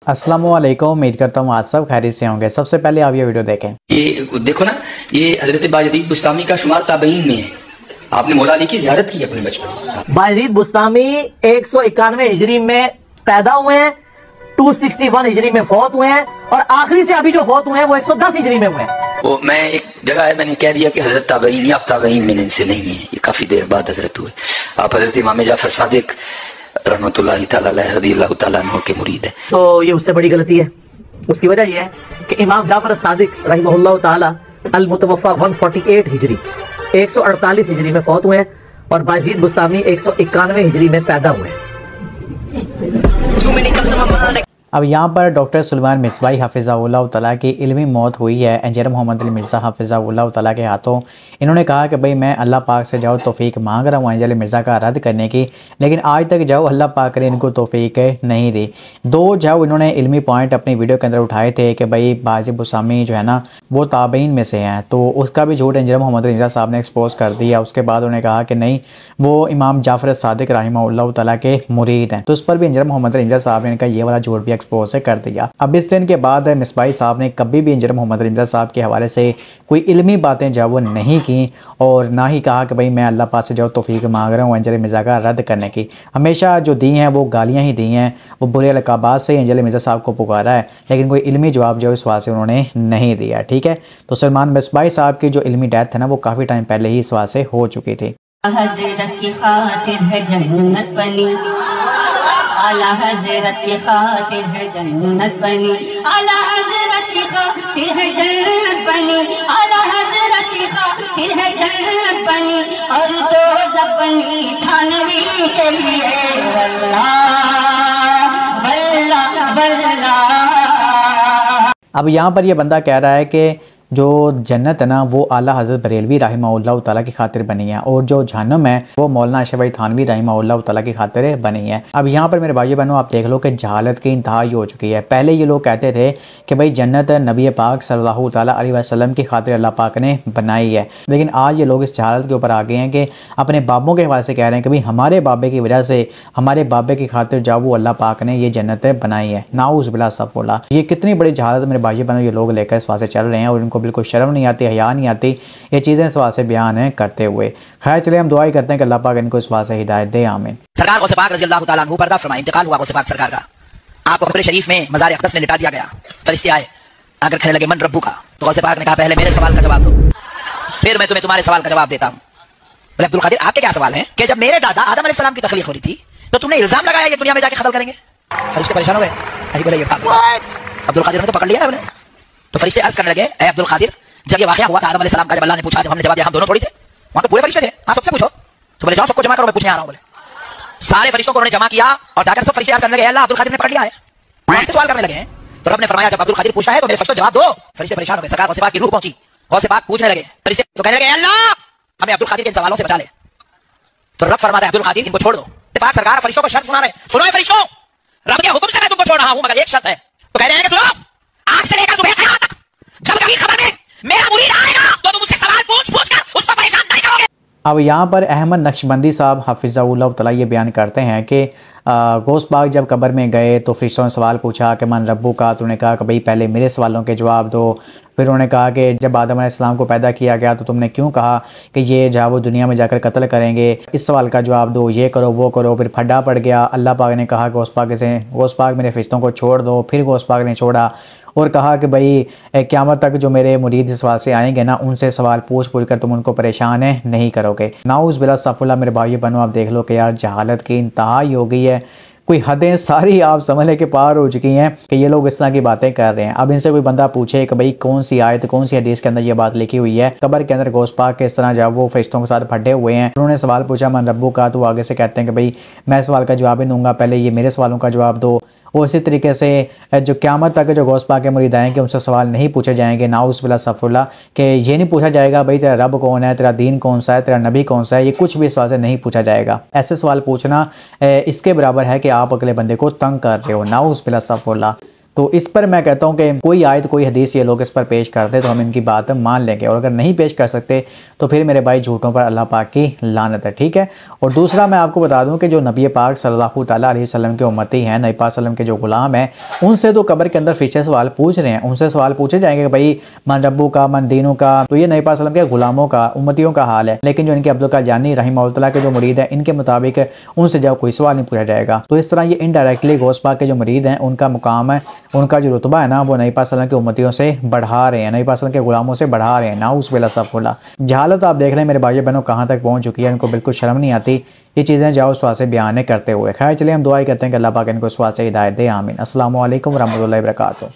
अस्सलामुअलैकुम, उम्मीद करता हूँ आज सब खैरियत से होंगे। सबसे पहले आप ये वीडियो देखें। ये देखो ना, ये हजरत बायजीद बुस्तामी का शुमार ताबईन में है। आपने मौला अली की ज़ियारत की अपने बचपन। बायजीद बुस्तामी 191 हिजरी में पैदा हुए हैं, 261 हिजरी में फौत हुए हैं और आखिरी से अभी जो फौत हुए हैं वो 110 हिजरी में हुए हैं। वो मैं एक जगह है, मैंने कह दिया कि हजरत ताबईन, आप ताबईन में इनसे नहीं है, ये काफी देर बाद हजरत हुए। आप हजरत इमाम जाफर सादिक रहमतुल्लाहि तआला अलैहि रज़ियल्लाहु तआला अन्हु के मुरीद है। तो ये उससे बड़ी गलती है। उसकी वजह यह है कि इमाम जाफर सादिक रहमतुल्लाह ताला अल मुतवफ़ा 148 हिजरी 148 हिजरी में फौत हुए हैं और बायजीद बुस्तामी 191 हिजरी में पैदा हुए हैं। अब यहाँ पर डॉक्टर सुलेमान मिसबाही हफ़िज़हुल्लाह तआला की इल्मी मौत हुई है इंजीनियर मोहम्मद अली मिर्ज़ा हफ़िज़हुल्लाह तआला के हाथों। इन्होंने कहा कि भाई मैं अल्लाह पाक से जाओ तौफ़ीक मांग रहा हूँ इंजीनियर मिर्ज़ा का रद्द करने की, लेकिन आज तक जाओ अल्लाह पाक ने इनको तौफ़ीक नहीं दी। दो जाओ इन्होंने इल्मी पॉइंट अपनी वीडियो के अंदर उठाए थे कि भाई बायजीद बुस्तामी जो है ना वो ताबईन में से हैं, तो उसका भी झूठ इंजीनियर मोहम्मद अली मिर्ज़ा साहब ने एक्सपोज कर दिया। उसके बाद उन्होंने कहा कि नहीं, वो इमाम जाफर सादिक रहमतुल्लाह तआला के मुरीद हैं, तो उस पर भी इंजीनियर मोहम्मद अली मिर्ज़ा साहब ने इनका ये वाला झूठ भी एक्सपोज कर दिया। अब इस दिन के बाद मिसबाही साहब ने कभी भी इंजीनियर मोहम्मद अली मिर्ज़ा साहब के हवाले से कोई इल्मी बातें जो वो नहीं की और ना ही कहा कि भाई मैं अल्लाह पाक से जो तौफ़ीक मांग रहा हूँ इंजीनियर मिर्ज़ा का रद्द करने की। हमेशा जो दी हैं वो गालियाँ ही दी हैं, वो बुरे अलक़ाबात से इंजीनियर मिर्ज़ा साहब को पुकारा है, लेकिन कोई इल्मी जवाब जो इस वास्ते उन्होंने नहीं दिया। ठीक है, तो सुलेमान मिसबाही साहब की जो इल्मी डेथ है ना वो काफ़ी टाइम पहले ही इस वास्ते हो चुकी थी। आला हज़रत की खातिर है जन्नत बनी, आला हज़रत की खातिर है जन्नत बनी, आला हज़रत की खातिर है जन्नत बनी और दोज़ख बनी थानवी के लिए। वल्लाह वल्लाह वल्लाह। अब यहाँ पर ये बंदा कह रहा है कि जो जन्नत है ना वो आला हज़रत बरेलवी रहमतुल्लाह तआला की खातिर बनी है और जो जहन्नम है वो मौलाना अशरफ अली थानवी रहमतुल्लाह तआला की खातिर बनी है। अब यहाँ पर मेरे भाई बहनों आप देख लो कि जहालत की इंतहा हो चुकी है। पहले ये लोग कहते थे कि भाई जन्नत नबी पाक सल्लल्लाहु तआला अलैहि वसल्लम की खातिर अल्लाह पाक ने बनाई है, लेकिन आज ये लोग इस जहालत के ऊपर आ गए हैं कि अपने बाबों के हवाले से कह रहे हैं कि भाई हमारे बाबे की वजह से, हमारे बाबे की खातिर जब वो अल्लाह पाक ने ये जन्नत बनाई है। नाउज़ बिल्लाह सफ़ुल्लाह। ये कितनी बड़ी जहालत मेरे भाई बहनों ये लोग लेकर इस वास्ते चल रहे हैं और इनको बिल्कुल शर्म नहीं आती, हया नहीं आती ये चीज़ें इस वास्ते बयान है करते हुए। खैर चलिए हम दुआ ही करते हैं कि अल्लाह पाक इनको इस वास्ते हिदायत दे, आमीन। सरकार गौसे पाक रज़ियल्लाहु तआला अन्हु पर्दा फरमाए, इंतकाल हुआ गौसे पाक सरकार का। आपको कब्र शरीफ में मज़ार अक़दस में लिटा दिया गया। फरिश्ते आए, अगर कहने लगे मन रब्बू का, तो गौसे पाक ने कहा पहले मेरे सवाल का जवाब दो, फिर मैं तुम्हें तुम्हारे सवाल का जवाब देता हूँ। बोले अब्दुल कादिर आपके क्या सवाल है कि जब मेरे दादा आदम अलैहिस्सलाम की तख्लीक हो रही थी तो तुमने इल्जाम लगाया ये दुनिया में जाके कत्ल करेंगे। फरिश्ते परेशान हो गए, बोले अब्दुल कादिर ने तो पकड़ लिया है। बोले तो फरिश्ते अर्ज करने लगे, ए अब्दुल कादिर जब ये वाक़या हुआ था आदम अलैहिस्सलाम का, जब अल्लाह ने पूछा, जब हमने जवाब दिया हम दोनों थोड़ी थे, वहां तो पूरे फरिश्ते थे, आप सबसे पूछो। तो बोले जाओ सबको जमा करो, मैं पूछने आ रहा हूं। बोले सारे फरिश्तों को उन्होंने जमा किया और जाकर सब फरिश्ते करने लगे अल्लाह अब्दुल कादिर ने पकड़ लिया है, हमसे सवाल करने लगे। तो रब ने फरमाया जब अब्दुल कादिर पूछा है तो मेरे फरिश्तों जवाब दो। फरिश्ते परेशान हो गए, सरकार गौसे पाक की रूह पहुंची, गौसे पाक पूछने लगे, फरिश्ते तो कहने लगे अल्लाह हमें अब्दुल कादिर के सवालों से बचा ले। तो रब फरमाता है अब्दुल कादिर इनको छोड़ दो। पाक सरकार फरिश्तों को शर्त सुना रहे, सुनो फरिश्तों रब के हुक्म से मैं तुमको छोड़ रहा हूं मगर एक शर्त है। तो कह रहे हैं कि सुनो आज से लेकर सुबह क़यामत तक जब कभी खबर में मेरा मुरीद आएगा तो तुम उससे सवाल पूछ कर उस पर परेशान नहीं करोगे। अब यहाँ पर अहमद नक्शबंदी साहब हफ़िज़हुल्लाह तआला ये बयान करते हैं कि गौस पाक जब कब्र में गए तो फरिश्तों ने सवाल पूछा कि मन रब्बू का, तो उन्होंने कहा कि भाई पहले मेरे सवालों के जवाब दो। फिर उन्होंने कहा कि जब आदम अलैहिस्सलाम को पैदा किया गया तो तुमने क्यों कहा कि ये जहाँ वो दुनिया में जाकर कत्ल करेंगे, इस सवाल का जवाब दो, ये करो वो करो। फिर फड्डा पड़ गया, अल्लाह पाक ने कहा गौस पाक मेरे फरिश्तों को छोड़ दो। फिर गौस पाक ने छोड़ा और कहा कि भाई क़यामत तक जो मेरे मुरीद इस वास्ते आएंगे ना उनसे सवाल पूछ कर तुम उनको परेशान नहीं करोगे। नाउज़ बिल्लाह सफ़ुल्लाह। मेरे भाई बहनों आप देख लो कि यार जहालत की इंतहा हो गई है, कोई हदें सारी आप समझ लें कि पार हो चुकी हैं कि ये लोग इस तरह की बातें कर रहे हैं। अब इनसे कोई बंदा पूछे कि भाई कौन सी आयत कौन सी हदीस के अंदर ये बात लिखी हुई है, कब्र के अंदर गौस पाक किस तरह जब वो फरिश्तों के साथ फटे हुए हैं, उन्होंने सवाल पूछा मन रब्बू का, तो आगे से कहते हैं कि भाई मैं सवाल का जवाब ही दूंगा, पहले ये मेरे सवालों का जवाब दो। और इसी तरीके से जो क़यामत तक जो गौस पाक के मुरीद आएंगे उनसे सवाल नहीं पूछे जाएंगे नाउज़ बिल्लाह सफ़ुल्लाह कि ये नहीं पूछा जाएगा भाई तेरा रब कौन है, तेरा दीन कौन सा है, तेरा नबी कौन सा है, ये कुछ भी इस सवाल से नहीं पूछा जाएगा। ऐसे सवाल पूछना इसके बराबर है कि आप अगले बंदे को तंग कर रहे हो। नाउज़ बिल्लाह सफ़ुल्लाह। तो इस पर मैं कहता हूँ कि कोई आयत कोई हदीस ये लोग इस पर पेश करते तो हम इनकी बात मान लेंगे, और अगर नहीं पेश कर सकते तो फिर मेरे भाई झूठों पर अल्लाह पाक की लानत है, ठीक है। और दूसरा मैं आपको बता दूं कि जो नबी पाक सल्लल्लाहु तआला अलैहि वसल्लम के उम्मती हैं, नबी पाक सल्लम के जो गुलाम हैं, उनसे तो कब्र के अंदर फरिश्ते सवाल पूछ रहे हैं, उनसे सवाल पूछे जाएंगे कि भाई मन रब्बू का, मन दीनों का। तो ये नबी पाक सल्लम के गुलामों का, उम्मतियों का हाल है। लेकिन जो इनके अब्दुल कादिर जानी रहमहुल्लाह के जो मुरीद है, इनके मुताबिक उनसे जब कोई सवाल नहीं पूछा जाएगा। तो इस तरह ये इनडायरेक्टली गौस पाक के जो मुरीद हैं, उनका मुकाम है, उनका जो रुतबा है ना, वो नबी पाक सल्लल्लाहु अलैहि वसल्लम के उम्मतियों से बढ़ा रहे हैं, नबी पाक सल्लल्लाहु अलैहि वसल्लम के गुलामों से बढ़ा रहे हैं। नाउज़ बिल्लाह सफ़ुल्लाह। जहालत आप देख रहे हैं मेरे भाइयों बहनों कहाँ तक पहुँच चुकी है, इनको बिल्कुल शर्म नहीं आती ये चीज़ें जाओ स्वाद से बयान करते हुए। खैर चलिए हम दुआ करते हैं कि अल्लाह पाक इनको स्वाद से हिदायत दे। आमीन। अस्सलामु अलैकुम व रहमतुल्लाहि व बरकातुहू।